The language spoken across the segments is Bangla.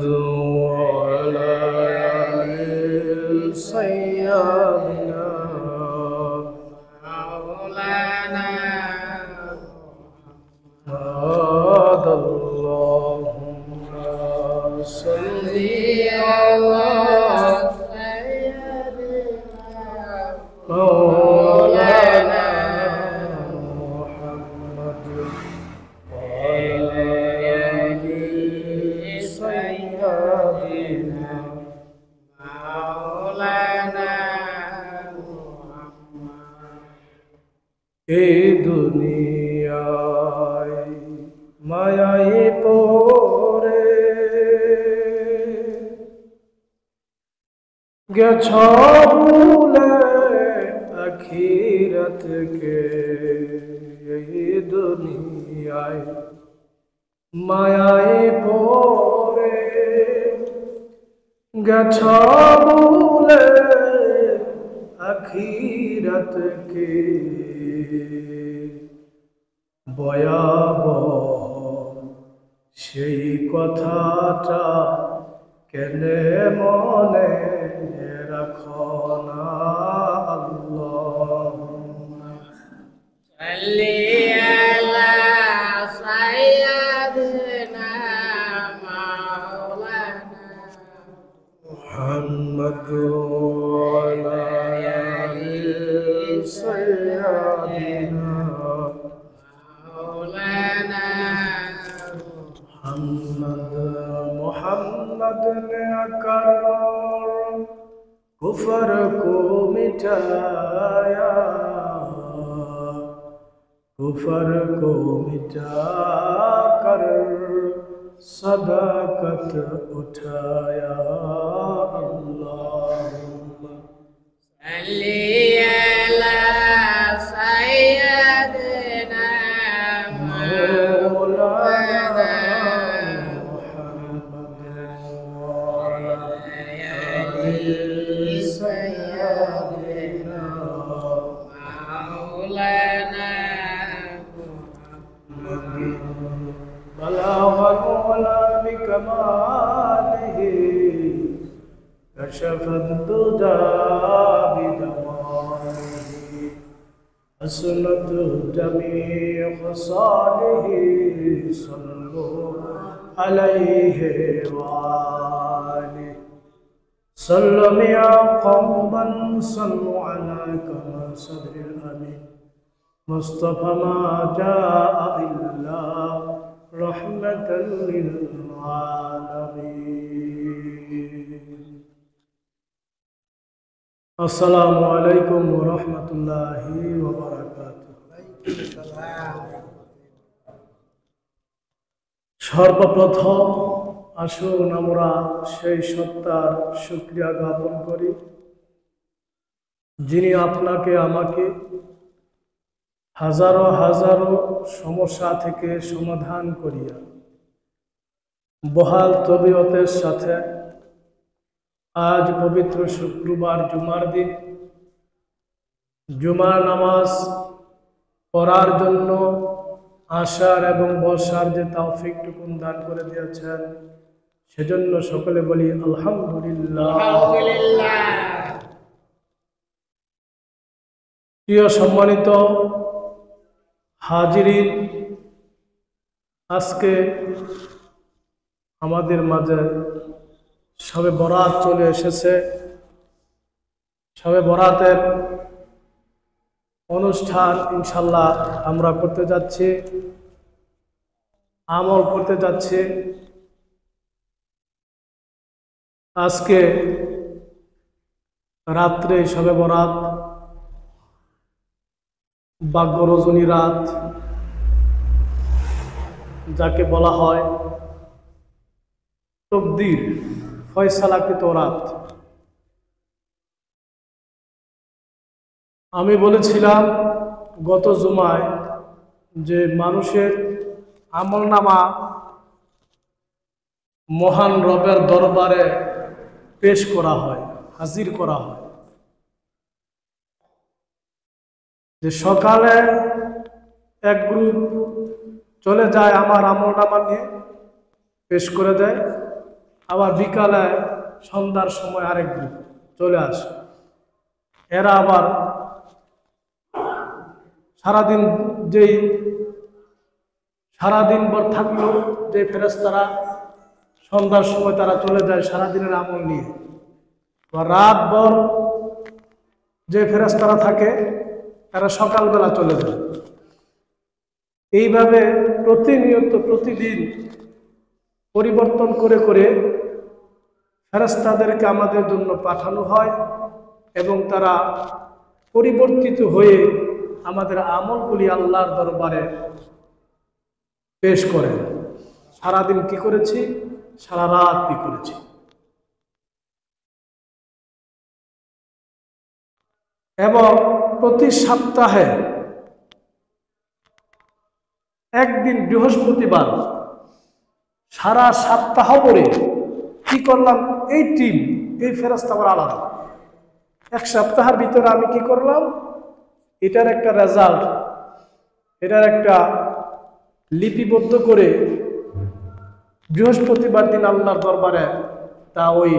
وعلى آل سيدنا مولانا محمد اللهم صل على سيدنا مولانا محمد وعلى آل سيدنا مولانا এই দুনিয়ায় মায়ায় পড়ে গেছ ভুলে আখিরাতকে এই দুনিয়ায় মায়ায় পড়ে গেছ ভুলে আখিরাতকে ভয়াবহ সেই কথাটা কেনে মনে রাখো না আল্লাহুম্মা সাল্লি আলা সাইয়্যিদিনা মাওলানা মুহাম্মদ ওয়া আলা আলি সাইয়্যিদিনা مولانا محمد نے کر کفر کو مٹایا کفر کو مٹا کر صداقت اٹھایا اللہم صلی علی سیدنا بكماله كشف الدجى بدمائه أسنت جميع خصاله صلوا عليه وآله صلوا يا قوما صلوا على كما صدر الأمين مصطفى ما جاء إلا رحمة للعالمين السلام عليكم ورحمة الله وبركاته সর্বপ্রথম আসুন আমরা সেই সত্তার শুকরিয়া জ্ঞাপন করি যিনি আপনাকে আমাকে হাজারো হাজারো সমস্যা থেকে সমাধান করিয়া বহাল তবিয়তের সাথে আজ পবিত্র শুক্রবার জুমার দিন জুমার নামাজ পড়ার জন্য আসার এবং বসার যে তৌফিকটুকু দান করে দিয়েছেন সেজন্য সকলে বলি আলহামদুলিল্লাহ। প্রিয় সম্মানিত হাজিরিন, আজকে আমাদের মাঝে শবে বরাত চলে এসেছে। শবে বরাতের অনুষ্ঠান ইনশাল্লাহ আমরা করতে যাচ্ছি, আমল করতে যাচ্ছি। আজকে রাত্রে শবে বরাত, ভাগ্য রজনী রাত যাকে বলা হয়, তকদির ফয়সালাকৃত রাত। আমি বলেছিলাম গত জুমায় যে মানুষের আমলনামা মহান রবের দরবারে পেশ করা হয়, হাজির করা হয়। যে সকালে এক গ্রুপ চলে যায় আমার আমলনামা নিয়ে পেশ করে দেয়, আবার বিকালে সন্ধ্যার সময় আরেক গ্রুপ চলে আসে। এরা আবার সারাদিন সারাদিন ভর থাকলো যে ফেরেশতারা, সন্ধ্যার সময় তারা চলে যায় সারাদিনের আমল নিয়ে। রাত ভর যে ফেরেশতারা থাকে তারা সকালবেলা চলে যায়। এইভাবে প্রতিনিয়ত প্রতিদিন পরিবর্তন করে করে ফেরেশতাদেরকে আমাদের জন্য পাঠানো হয় এবং তারা পরিবর্তিত হয়ে আমাদের আমলগুলি আল্লাহর দরবারে পেশ করেন। সারাদিন কি করেছি, সারা রাত কি করেছি। এবং প্রতি সপ্তাহে একদিন বৃহস্পতিবার সারা সপ্তাহ পরে কি করলাম, এই টিম, এই ফেরেশতা আমার আলাদা। এক সপ্তাহের ভিতরে আমি কি করলাম, এটার একটা রেজাল্ট, এটার একটা লিপিবদ্ধ করে বৃহস্পতিবার দিন আল্লাহর দরবারে তা ওই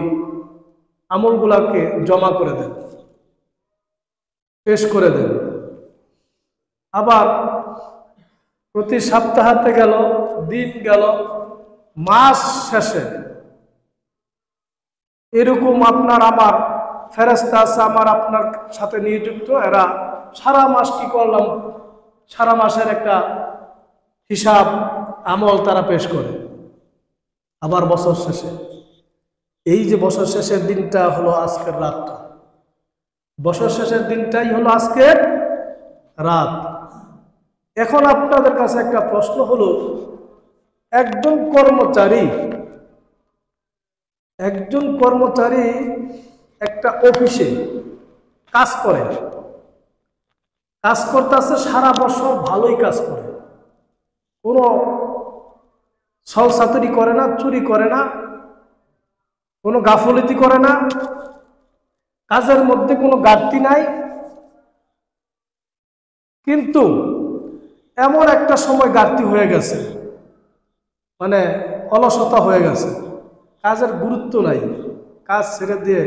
আমলগুলাকে জমা করে দেন, পেশ করে দেন। আবার প্রতি সপ্তাহতে গেল, দিন গেল, মাস শেষে এরকম আপনার আমার ফেরেশতা আছে আমার আপনার সাথে নিযুক্ত। এরা সারা মাস কি করলাম, সারা মাসের একটা হিসাব আমল তারা পেশ করে। আবার বছর শেষে, এই যে বছর শেষের দিনটা হলো আজকের রাতটা, বছর শেষের দিনটাই হলো আজকের রাত। এখন আপনাদের কাছে একটা প্রশ্ন হলো, একজন কর্মচারী একটা অফিসে কাজ করে, কাজ করতেছে সারা বছর, ভালোই কাজ করে, কোনো ছলচাতুরি করে না, চুরি করে না, কোনো গাফলতি করে না, কাজের মধ্যে কোনো ঘাটতি নাই। কিন্তু এমন একটা সময় ঘাটতি হয়ে গেছে, মানে অলসতা হয়ে গেছে, কাজের গুরুত্ব নাই, কাজ ছেড়ে দিয়ে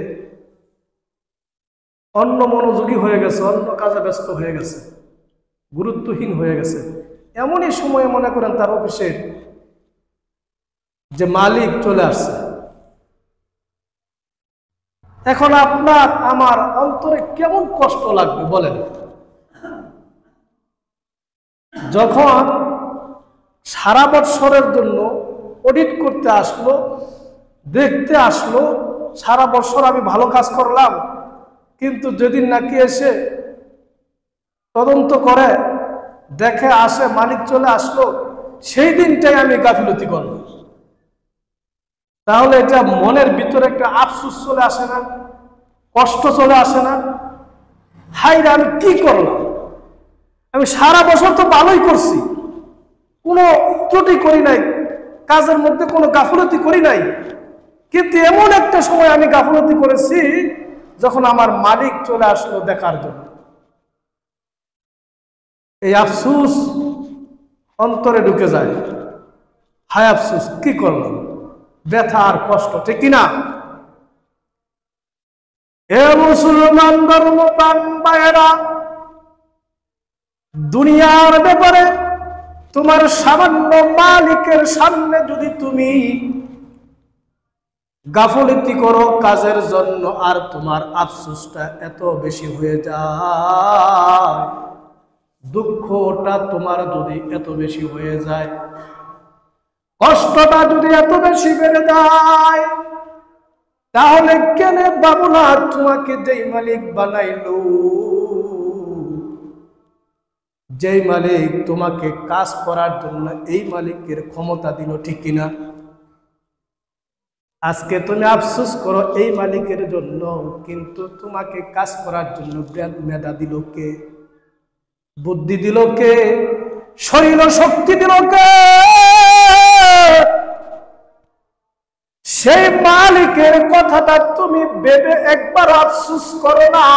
অন্য মনোযোগী হয়ে গেছে, অন্য কাজে ব্যস্ত হয়ে গেছে, গুরুত্বহীন হয়ে গেছে। এমনই সময়ে মনে করেন তার অফিসের যে মালিক চলে আসছে। এখন আপনার আমার অন্তরে কেমন কষ্ট লাগবে বলেন, যখন সারা বৎসরের জন্য অডিট করতে আসলো, দেখতে আসলো, সারা বছর আমি ভালো কাজ করলাম, কিন্তু যেদিন নাকি এসে তদন্ত করে দেখে আসে মালিক চলে আসলো, সেই দিনটাই আমি গাফিলতি করলাম, তাহলে এটা মনের ভিতরে একটা আফসোস চলে আসে না, কষ্ট চলে আসে না? হাই রে, আমি কি করলাম, আমি সারা বছর তো ভালোই করছি, কোনো ত্রুটি করি নাই, কাজের মধ্যে কোনো গাফলতি করি নাই, কিন্তু এমন একটা সময় আমি গাফলতি করেছি যখন আমার মালিক চলে আসলো দেখার জন্য। এই আফসোস অন্তরে ঢুকে যায়, হায় আফসোস, কি করলাম, ব্যথা আর কষ্ট, ঠিক কিনা? হে মুসলমান ধর্মপ্রাণ ভাইয়েরা, দুনিয়ার ব্যাপারে তোমার সামান্য মালিকের সামনে যদি তুমি গাফলতি করো কাজের জন্য, আর তোমার আফসোসটা এত বেশি হয়ে যায়, দুঃখটা তোমার যদি এত বেশি হয়ে যায়, কষ্টটা যদি এত বেশি বেড়ে যায়, তাহলে কেন বাবুলা তোমাকে যেই মালিক বানাইলো, যেই মালিক তোমাকে কাজ করার জন্য এই মালিকের ক্ষমতা দিল, ঠিক কিনা? আজকে তুমি আফসোস করো এই মালিকের জন্য, কিন্তু তোমাকে কাজ করার জন্য মেধা দিল কে, বুদ্ধি দিল কে, শরীর শক্তি দিল কে? সেই মালিকের কথাটা তুমি ভেবে একবার আফসোস করো না,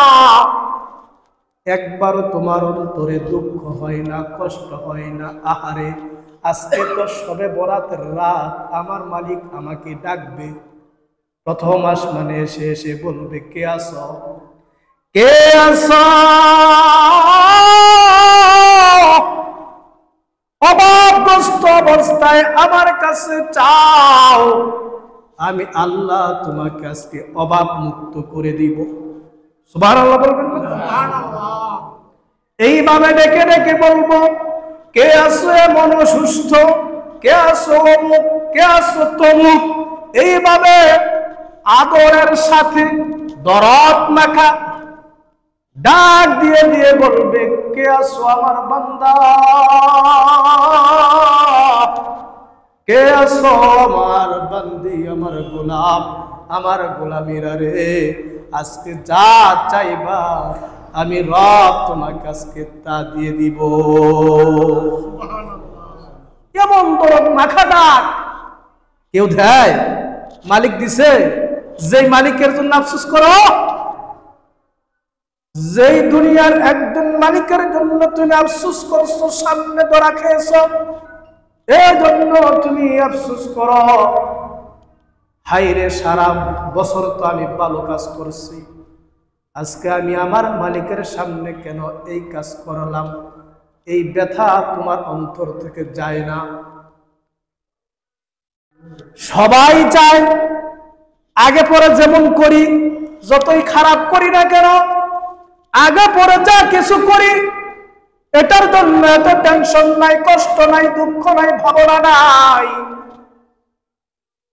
একবারও তোমার অন্তরে দুঃখ হয় না, কষ্ট হয় না? আহারে, আজকে তো সবে বরাতের রাত, আমার মালিক আমাকে ডাকবে, প্রথম আসমানে এসে এসে বলবে, কে আছো, কে আছো? অভাবগ্রস্ত অবস্থায় আমার কাছে চাও, আমি আল্লাহ তোমাকে আজকে অভাব মুক্ত করে দিব। সুবহানাল্লাহ বলবেন না? সুবহানাল্লাহ। এইভাবে ডেকে ডেকে বলবো, কে আছো এমন অসুস্থ, কে আছো অমুক, কে আছো তমুক। এইভাবে আদরের সাথে দরদ মাখা ডাক দিয়ে দিয়ে বলবে, কে আছো আমার বান্দা, কে আছো আমার বান্দি, আমার গোলাম, আমার গোলামিরা রে, আজকে যা চাইবা আমি রব তোমাকে আজকে তা দিয়ে দিব। কেমন দরদ মাখা ডাক কেউ দেয়? মালিক দিছে। যেই মালিকের জন্য আফসোস করো, যেই দুনিয়ার একজন মালিকের জন্য তুমি আফসোস করছো, সামনে ধরা খেয়েছো, এই জন্য তুমি আফসোস করো, হায়রে সারা বছর তো আমি ভালো কাজ করছি, আজকে আমি আমার মালিকের সামনে কেন এই কাজ করলাম? এই ব্যথা তোমার অন্তর থেকে যায় না? সবাই চায় আগে পরে যেমন করি, যতই খারাপ করি না কেন, আগে পরে যা কিছু করি এটার জন্য এত টেনশন নাই, কষ্ট নাই, দুঃখ নাই, ভাবনা নাই।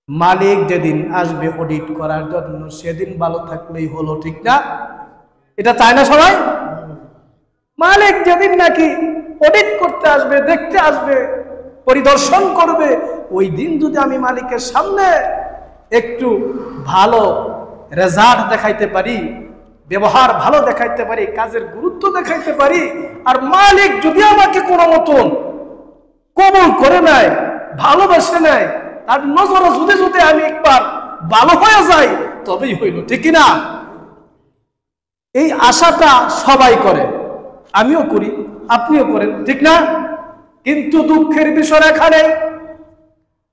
মালিক যেদিন আসবে অডিট করার জন্য, সেদিন ভালো থাকলেই হলো, ঠিক না? এটা চায় না সবাই? মালিক যেদিন নাকি অডিট করতে আসবে, দেখতে আসবে, পরিদর্শন করবে, ওই দিন যদি আমি মালিকের সামনে একটু ভালো রেজাল্ট দেখাইতে পারি, ব্যবহার ভালো দেখাইতে পারি, কাজের গুরুত্ব দেখাইতে পারি, আর মালিক যদি আমাকে কোনো মতন কবুল করে নেয়, ভালোবেসে নেয়, তার নজরে যদি যদি আমি একবার ভালো হয়ে যাই, তবেই হইল, ঠিক না? এই আশাটা সবাই করে, আমিও করি, আপনিও করেন, ঠিক না? কিন্তু দুঃখের বিষয় এখানে,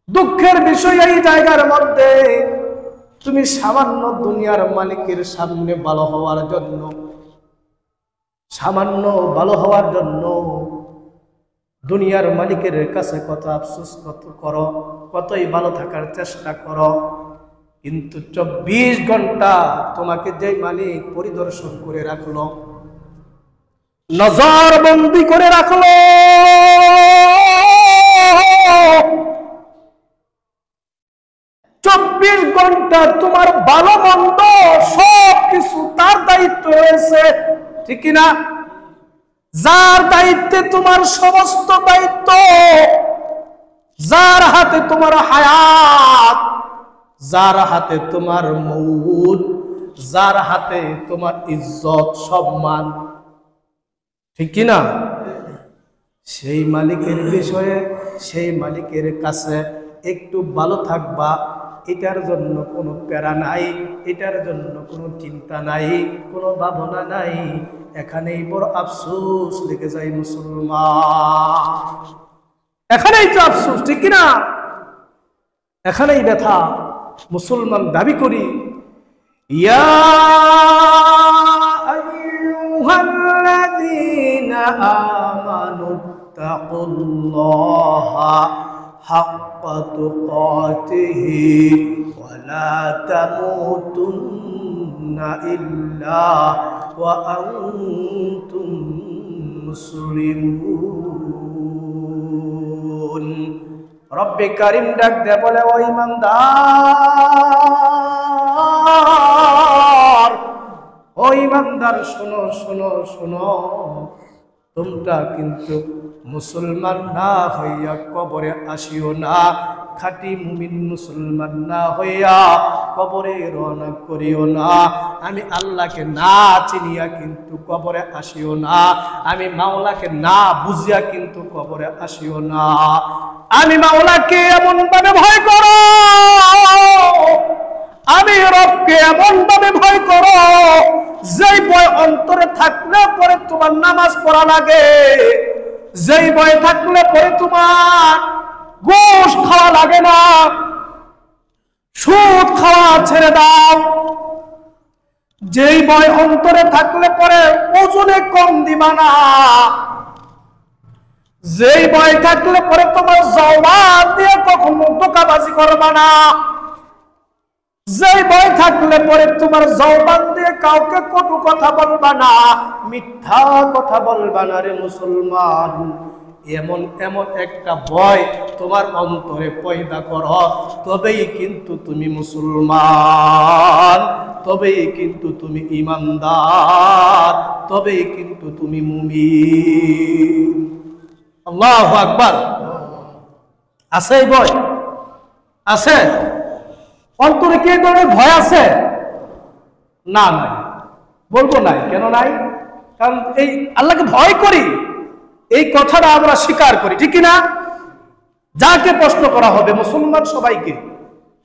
দুঃখের বিষয় এই জায়গার মধ্যে, তুমি সামান্য দুনিয়ার মালিকের সামনে ভালো হওয়ার জন্য, সামান্য ভালো হওয়ার জন্য দুনিয়ার মালিকের কাছে কত আফসোস কত করো, কতই ভালো থাকার চেষ্টা করো, কিন্তু 24 ঘন্টা তোমাকে যে মালিক পরিদর্শন করে রাখলো, নজর বন্দি করে রাখলো, 24 ঘন্টা তোমার ভালো মন্দ সব কিছু তার দায়িত্ব রয়েছে, ঠিক না? যার দায়িত্বে তোমার সমস্ত দায়িত্ব, যার হাতে তোমার হায়াত, যার হাতে তোমার মউত, যার হাতে তোমার ইজ্জত সম্মান, ঠিক না? সেই মালিকের বিষয়ে, সেই মালিকের কাছে একটু ভালো থাকবা, এটার জন্য কোনো প্যারা নাই, এটার জন্য কোনো চিন্তা নাই, কোনো ভাবনা নাই। এখানেই বড় আফসোস লেগে যায় মুসলমান, এখানেই তো আফসোস, ঠিক না? এখানেই ব্যথা। মুসলমান দাবি করি, ইয়া আইয়ুহাল্লাযীনা আমানুত্তাকুল্লাহা হাক্কা তুকাতিহি ওয়া লা তামুতুন্না ইল্লা ওয়া আনতুম মুসলিমুন। রব্বে কারিম ডাক দে বলে, ও ঈমানদার, ও ঈমানদার, শোনো শোনো শোনো, তোমরা কিন্তু মুসলমান না হইয়া কবরে আসিও না, খাঁটি মুমিন মুসলমান না হইয়া কবরে রওনা করিও না। আমি আল্লাহকে না চিনিয়া কিন্তু কবরে আসিও না, আমি মাওলাকে না বুঝিয়া কিন্তু কবরে আসিও না। আমি মাওলাকে এমন ভাবে ভয় করো, আমি রবকে এমন ভাবে ভয় করো, যেই ভয় অন্তরে থাকলে পরে তোমার নামাজ পড়া লাগে, যেই ভয় থাকলে পরে তোমার গোশ খাওয়া লাগে না, সুদ খাওয়া ছেড়ে দাও। যেই ভয় অন্তরে থাকলে পরে ওজনে কম দিবা না, যেই ভয় থাকলে পরে তোমার জবান দিয়ে কখনো ধোঁকাবাজি করবা না, যেই ভয় থাকলে পরে তোমার জবান দিয়ে কাউকে কটু কথা বলবা না, মিথ্যা কথা বলবা না রে মুসলমান। এমন এমন একটা ভয় তোমার অন্তরে পয়দা করো, তবেই কিন্তু তুমি মুসলমান, তবেই কিন্তু তুমি ঈমানদার, তবেই কিন্তু তুমি মুমিন। আল্লাহু আকবার। আছে এই ভয়? আছে? অন্তরে কি এই ধরনের ভয় আছে? না, নাই। বলবো নাই। কেন নাই? কারণ এই আল্লাহকে ভয় করি, এই কথাটা আমরা স্বীকার করি, ঠিক না? যাকে প্রশ্ন করা হবে, মুসলমান সবাইকে,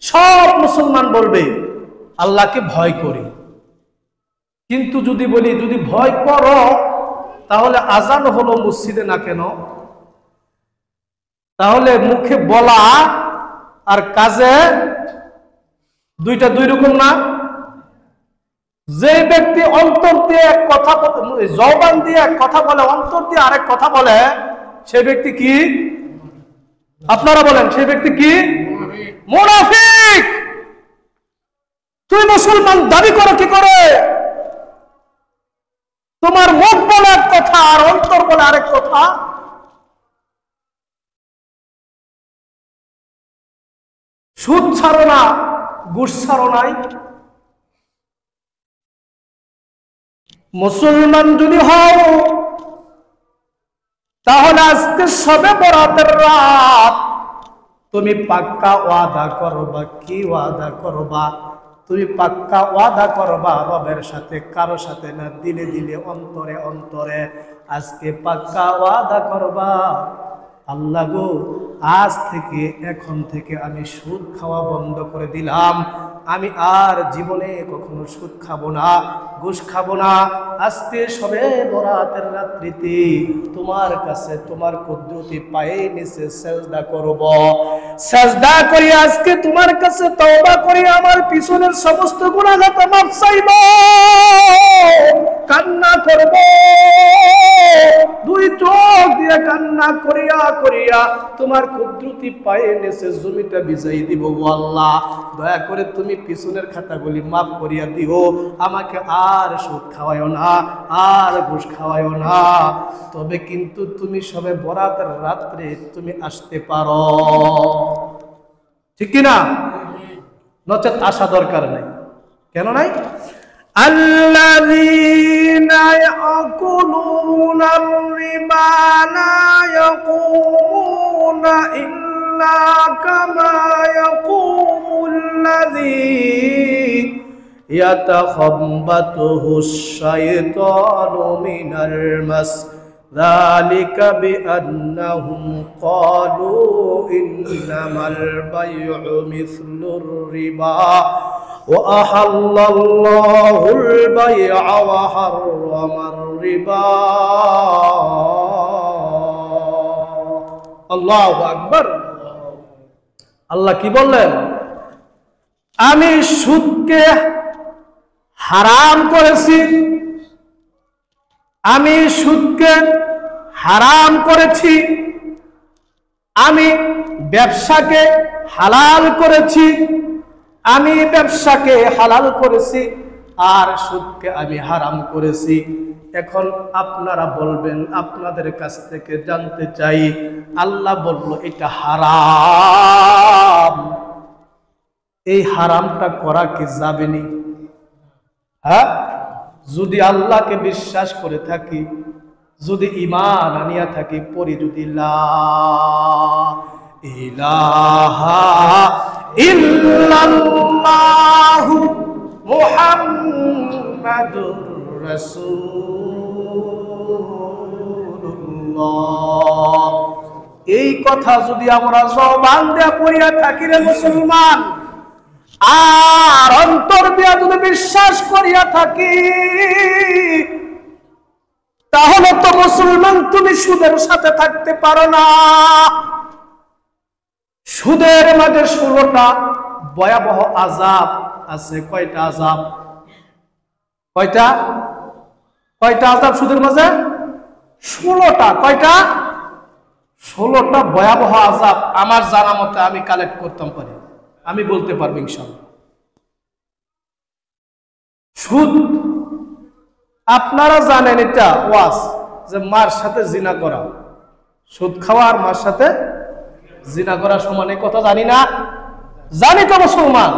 সব মুসলমান বলবে আল্লাহকে ভয় করি। কিন্তু যদি বলি যদি ভয় করো তাহলে আজান হলো মসজিদে না কেন? তাহলে মুখে বলা আর কাজে দুইটা দুই রকম না? যে ব্যক্তি অন্তর দিয়ে এক কথা, জবান দিয়ে এক কথা বলে, অন্তর দিয়ে আরেক কথা বলে, সে ব্যক্তি কি? আপনারা বলেন, সে ব্যক্তি কি? মুনাফিক। তুই মুসলমান দাবি করো কি করে? তোমার মুখ বলে এক কথা আর অন্তর বলে আরেক কথা। সুদ ছাড়ো না, ঘুষ ছাড়ো নাই। মুসলমান যদি হও তাহলে আজকে সবে বরাতের রাত তুমি পাক্কা ওয়াদা করবা। কি ওয়াদা করবা? তুমি পাক্কা ওয়াদা করবা রবের সাথে, কারো সাথে না, দিলে দিলে, অন্তরে অন্তরে। আজকে পাক্কা ওয়াদা করবা, আল্লাহ গো, আজ থেকে, এখন থেকে আমি সুদ খাওয়া বন্ধ করে দিলাম। আমি আর জীবনে কখনো সুদ খাবো না, ঘুষ খাবো না। আজকে সবে বরাতের রাত্রিতে তোমার কাছে তোমার কুদরতি পায়ে নিচে সেজদা করব। সেজদা করি আজকে তোমার কাছে তওবা করি, আমার পিছনের সমস্ত গুনাহ মাফ চাইব, কান্না করব, দুই চোখ দিয়ে কান্না করিয়া করিয়া তোমার কুদরতি পায়ে নিচে জমিটা ভিজাই দিব। গো আল্লাহ, দয়া করে তুমি পিছনের খাতাগুলি মাফ করিয়া দিও, আমাকে আর সুদ খাওয়াইও না, আর ঘুষ খাওয়াইও না। তবে কিন্তু তুমি সবে বরাতের রাত্রে তুমি আসতে পারো, ঠিক কিনা? নচেত আসা দরকার নাই। কেন নাই? আল্লাযীনা ইয়াকুলুনা আর-রিবা লা ইয়াকুমুনা ইল্লা কামা ইয়াকুমুল্লাযী ইয়াতাখাব্বাতুহুশ শাইতানু মিনাল মাস যালিকা বিআন্নাহুম ক্বালু ইন্নামাল বাই'উ মিসলুর রিবা وأحل الله البيع وحرم الربا আল্লাহু আকবার। আল্লাহ কি বললেন? আমি সুদকে হারাম করেছি, আমি সুদকে হারাম করেছি, আমি ব্যবসাকে হালাল করেছি, আমি ব্যবসাকে হালাল করেছি আর সুদকে আমি হারাম করেছি। এখন আপনারা বলবেন, আপনাদের কাছ থেকে জানতে চাই, আল্লাহ বলল এটা হারাম, এই হারামটা করা কি যাবেনি? হ্যাঁ, যদি আল্লাহকে বিশ্বাস করে থাকি, যদি ঈমান আনিয়া থাকি, পড়ি যদি লা ইলাহা ইল্লাল্লাহু মুহাম্মাদুর রাসূলুল্লাহ, এই কথা যদি আমরা জবান দিয়ে পড়িয়া থাকি রে মুসলমান, আর অন্তর দিয়া যদি বিশ্বাস করিয়া থাকি, তাহলে তো মুসলমান তুমি সুদের সাথে থাকতে পারো না। সুদের মাঝে 16টা ভয়াবহ আযাব আছে। কয়টা আযাব? কয়টা কয়টা আযাব সুদের মাঝে? 16টা। কয়টা? 16টা ভয়াবহ আযাব আমার জানা মতে আমি কালেক্ট করতাম পারি, আমি বলতে পারবো ইনশাআল্লাহ। সুদ আপনারা জানেন এটা ওয়াজ, যে মার সাথে জিনা করা, সুদ খাওয়া আর মার সাথে জিনা করা সমান, এই কথা জানি না? জানি তো মুসলমান।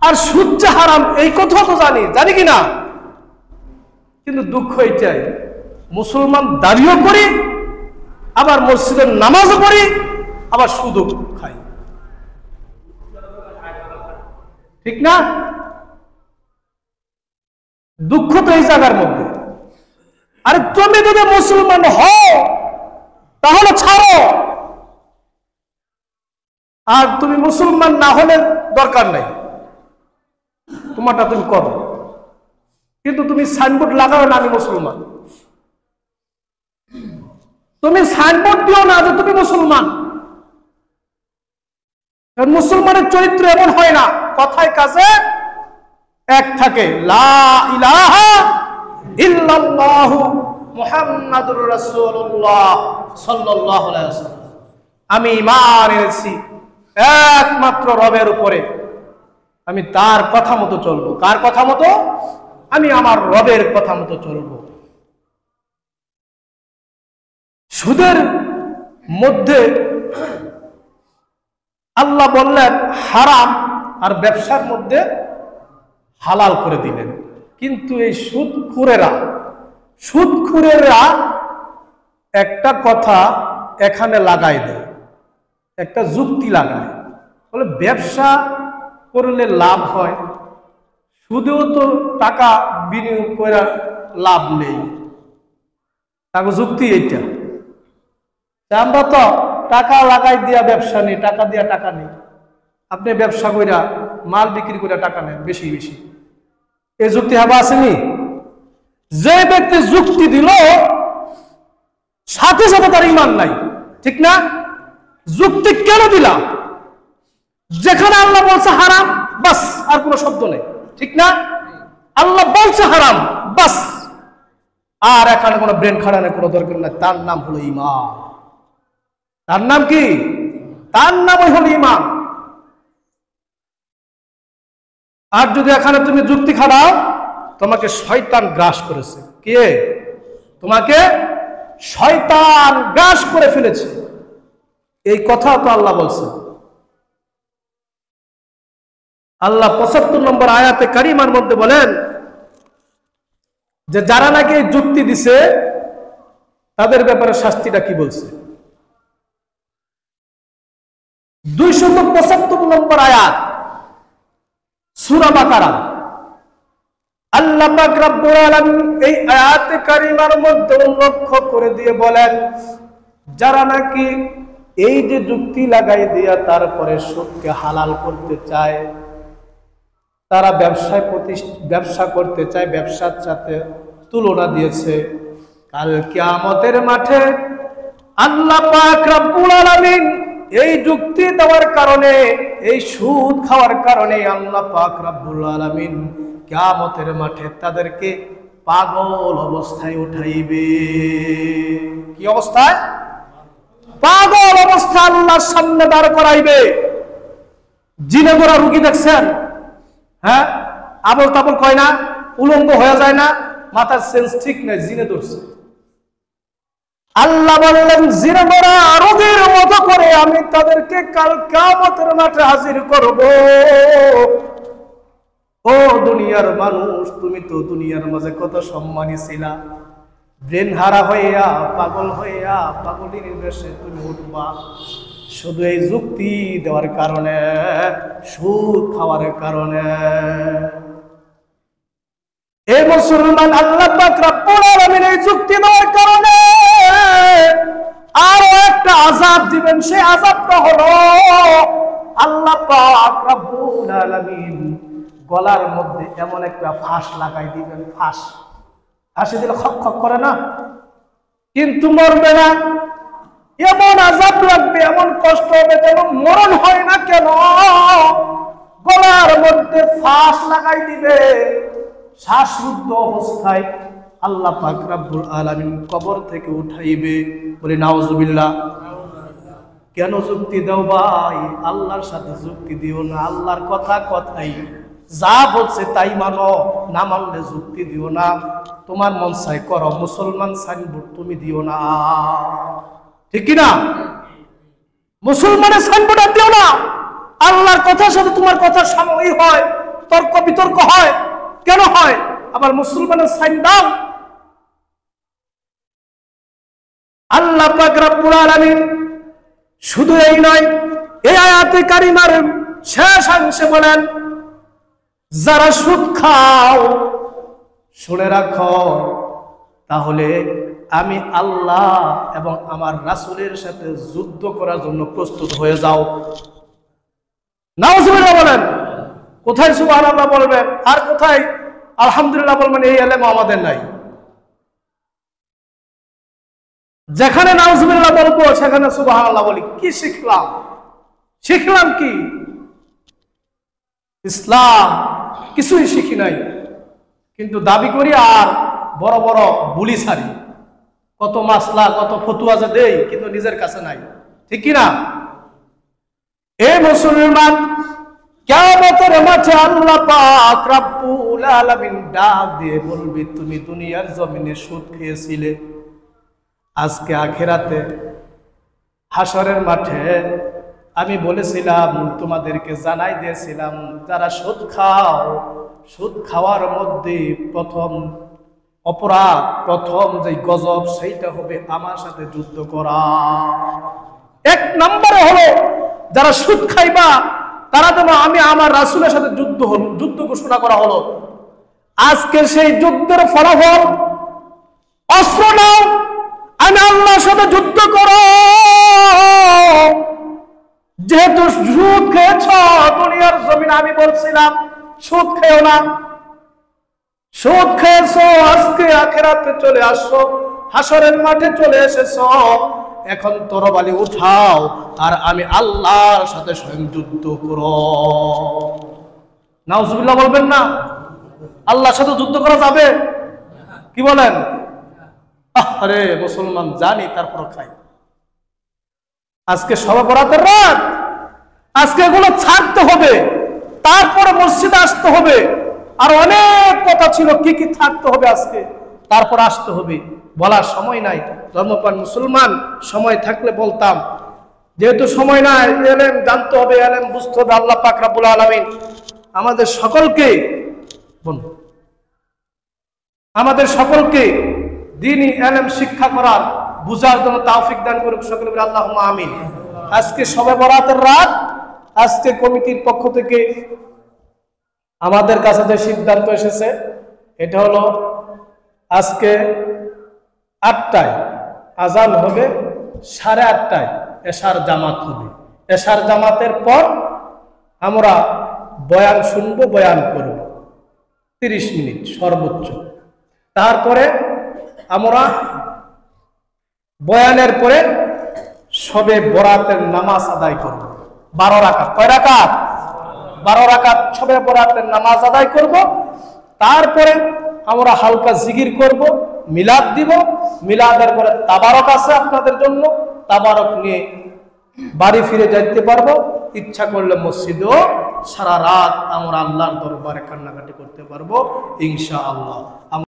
আর সুদ যে হারাম এই কথা তো জানি, জানি কি না? কিন্তু দুঃখ এটাই, মুসলমান দাবিও করি, আবার মসজিদের নামাজও পড়ি, আবার সুদও খাই। ঠিক না? দুঃখ তো এই জায়গার মধ্যে। আরে তুমি যদি মুসলমান হও তাহলে ছাড়ো, আর তুমি মুসলমান না হলে দরকার নাই, তোমারটা তুমি করো। কিন্তু তুমি সাইনবোর্ড লাগাও না আমি মুসলমান, তুমি সাইনবোর্ড দিও না যে তুমি মুসলমান। মুসলমানের চরিত্র এমন হয় না, কথায় কাজে এক থাকে। লা ইলাহা ইল্লাল্লাহু মুহাম্মাদুর রাসূলুল্লাহ সাল্লাল্লাহু আলাইহি ওয়াসাল্লাম, আমি ঈমান এনেছি একমাত্র রবের উপরে, আমি তার কথা মতো চলবো। কার কথা মতো? আমি আমার রবের কথা মতো চলবো। সুদের মধ্যে আল্লাহ বললেন হারাম, আর ব্যবসার মধ্যে হালাল করে দিলেন। কিন্তু এই সুদখুরেরা একটা কথা এখানে লাগাই দেয়, একটা যুক্তি লাগায়, বলে ব্যবসা করলে লাভ হয়, সুদেও তো টাকা বিনিয়োগ করে লাভ নেই। তাকে যুক্তি এইটা, আমরা তো টাকা লাগাই দিয়া ব্যবসা নেই, টাকা দিয়া টাকা নেই। আপনি ব্যবসা কইরা মাল বিক্রি করে টাকা নেন বেশি বেশি, এই যুক্তি হাবা আসেনি? যে ব্যক্তি যুক্তি দিল সাথে সাথে তার ঈমান নাই, ঠিক না? যুক্তি কেন দিলাম? যেখানে আল্লাহ বলছে হারাম, বাস, আর কোনো শব্দ নেই, ঠিক না? আল্লাহ বলছে হারাম, বাস, আর এখানে কোনো ব্রেন খাটানোর কোনো দরকার নাই। তার নাম হলো ঈমান। তার নাম কি? তার নাম হলো ঈমান। আর যদি এখানে তুমি যুক্তি খাটাও, তোমাকে শয়তান গ্রাস করেছে। কে? তোমাকে শয়তান গ্রাস করে ফেলেছে, এই কথা তো আল্লাহ বলছে। আল্লাহ 75 নম্বর আয়াতে কারিমার মধ্যে বলেন যে যারা নাকি যুক্তি দিছে তাদের ব্যাপারে শাস্তিটা কি বলছে। 275 নম্বর আয়াত সূরা বাকারা, আল্লাহ পাক রব্বুল আলামিন এই আয়াতে কারিমার মধ্যে উল্লেখ করে দিয়ে বলেন, যারা নাকি এই যে যুক্তি লাগাই দিয়া তারপরে সুদকে হালাল করতে চায়, তারা ব্যবসা করতে চায়, ব্যবসার সাথে তুলনা দিয়েছে। কাল কিয়ামতের মাঠে আল্লাহ পাক রব্বুল আলামিন এই যুক্তি দেওয়ার কারণে, এই সুদ খাওয়ার কারণে আল্লাহ পাক রব্বুল আলামিন কিয়ামতের মাঠে তাদেরকে পাগল অবস্থায় উঠাইবে। কি অবস্থায়? পাগল অবস্থা আল্লাহর সামনে দাঁড় করাইবে। জিনে ধরা রুগী দেখছেন? হ্যাঁ, আবল তাবল কয় না, উলঙ্গ হয়ে যায় না, মাথার সেন্স ঠিক নেই, জিনে ধরছে। আল্লাহ বললেন জিনে ধরা রোগীর মতো করে আমি তাদেরকে কাল কিয়ামতের মাঠে হাজির করব। ও দুনিয়ার মানুষ, তুমি তো দুনিয়ার মাঝে কত সম্মানী ছিলা, ব্রেন হারা হইয়া পাগল হইয়া পাগলির বেশে তুমি উঠবা শুধু এই যুক্তি দেওয়ার কারণে, সুদ খাওয়ার কারণে। এই মুসলমান, আল্লাহ পাক রব্বুল আলামিন এই যুক্তি দেওয়ার কারণে আরো একটা আযাব দিবেন। সেই আযাবটা হলো আল্লাহ পাক রব্বুল আলামিন গলার মধ্যে এমন একটা ফাঁস লাগাই দিবেন। ফাঁসি দিলে খক খক করে না, কিন্তু মরবে না। এমন আযাব লাগবে, এমন কষ্ট হবে যেন মরণ হয় না কেন। গলার মধ্যে ফাঁস লাগাই দিবে, শ্বাসরুদ্ধ অবস্থায় আল্লাহ পাক রব্বুল আলামিন কবর থেকে উঠাইবে। বলে নাউজুবিল্লাহ। কেন যুক্তি দাও ভাই? আল্লাহর সাথে যুক্তি দিও না। আল্লাহর কথা কথাই, যা বলছে তাই মানো, না মানলে যুক্তি দিও না। তোমার মন চাই করো, মুসলমান সাইনবোর্ড তুমি দিও না, ঠিক কিনা? মুসলমানের সাইনবোর্ড আর দিও না। আল্লাহর কথার সাথে তোমার কথা সাময়িক হয়, তর্ক বিতর্ক হয়, কেন হয়? আবার মুসলমানের সাইন দাও। আল্লাহ পাক রব্বুল আলামিন শুধু এই নয়, এই আয়াতে কারিমার শেষ অংশে বলেন, যারা সুদ খাও শুনে রাখো, তাহলে আমি আল্লাহ এবং আমার রাসূলের সাথে যুদ্ধ করার জন্য প্রস্তুত হয়ে যাও। নাউজুবিল্লাহ বলেন। কোথায় সুবহানাল্লাহ বলবেন আর কোথায় আলহামদুলিল্লাহ বলবেন? এই এলেম আমাদের নাই। যেখানে নাউজুবিল্লাহ বলবো সেখানে সুবহানাল্লাহ বলি। কি শিখলাম? শিখলাম কি? ইসলাম কিছুই শিখি নাই, কিন্তু দাবি করি আর বড় বড় বুলি ছাড়ি। কত মাসলা, কত ফতুয়া যে দেই, কিন্তু নিজের কাছে নাই, ঠিক কিনা? এ মুসলমান, কিয়ামতের মাঠে আল্লাহ পাক রব্বুল আলামিন ডাক দিয়ে বলবি, তুমি দুনিয়ার জমিনে সুদ খেয়েছিলে, আজকে আখিরাতে হাসরের মাঠে আমি বলেছিলাম, তোমাদেরকে জানাই দিয়েছিলাম, যারা সুদ খাও, সুদ খাওয়ার মধ্যে প্রথম অপরাধ, প্রথম যে গজব, সেইটা হবে আমার সাথে যুদ্ধ করা। এক নম্বরে হলো যারা সুদ খাইবা তারা যেন আমি আমার রাসূলের সাথে যুদ্ধ ঘোষণা করা হলো। আজকে সেই যুদ্ধের ফলাফল, অস্ত্র নাও, আমি আল্লাহর সাথে যুদ্ধ করো। যেহেতু সুদ খেয়েছ দুনিয়ার জমিনে, আমি বলছিলাম সুদ খেও না, সুদ খেয়েছো, আজকে আখিরাতে চলে আসো, হাসরের মাঠে চলে এসেছো, এখন তরবারি উঠাও আর আমি আল্লাহর সাথে স্বয়ং যুদ্ধ করো। নাউজুবিল্লাহ বলবেন না? আল্লাহর সাথে যুদ্ধ করা যাবে? কি বলেন? আরে মুসলমান, জানি তারপর খাই। আজকে শবে বরাতের রাত, আজকে এগুলো ছাড়তে হবে, তারপরে মসজিদে আসতে হবে। আর অনেক কথা ছিল কি কি থাকতে হবে আজকে, তারপর আসতে হবে, বলার সময় নাই। ধর্মপ্রাণ মুসলমান, সময় থাকলে বলতাম, যেহেতু সময় নাই, এলেম জানতে হবে, এলেম বুঝতে হবে। আল্লাহ পাক রব্বুল আলামিন আমাদের সকলকে দ্বীনি এলেম শিক্ষা করার, বুঝার জন্য তৌফিক দান করুক সকলে বলে আল্লাহুম্মা আমিন। আজকে শবে বরাতের রাত, আজকে কমিটির পক্ষ থেকে আমাদের কাছে যে সিদ্ধান্ত এসেছে, এটা হলো আজকে 8টায় আজান হবে, 8:30টায় এশার জামাত হবে। এশার জামাতের পর আমরা বয়ান শুনবো, বয়ান করব 30 মিনিট সর্বোচ্চ। তারপরে আমরা বয়ানের পরে শবে বরাতের নামাজ আদায় করব 12 রাকাত। কয় রাকাত? 12 রাকাত শবে বরাতের নামাজ আদায় করব। তারপরে আমরা হালকা জিকির করব, মিলাদ দিব। মিলাদের পরে তাবারক আছে আপনাদের জন্য, তাবারক নিয়ে বাড়ি ফিরে যেতে পারবো। ইচ্ছা করলে মসজিদেও সারা রাত আমরা আল্লাহর দরবারে কান্নাকাটি করতে পারবো ইনশাআল্লাহ।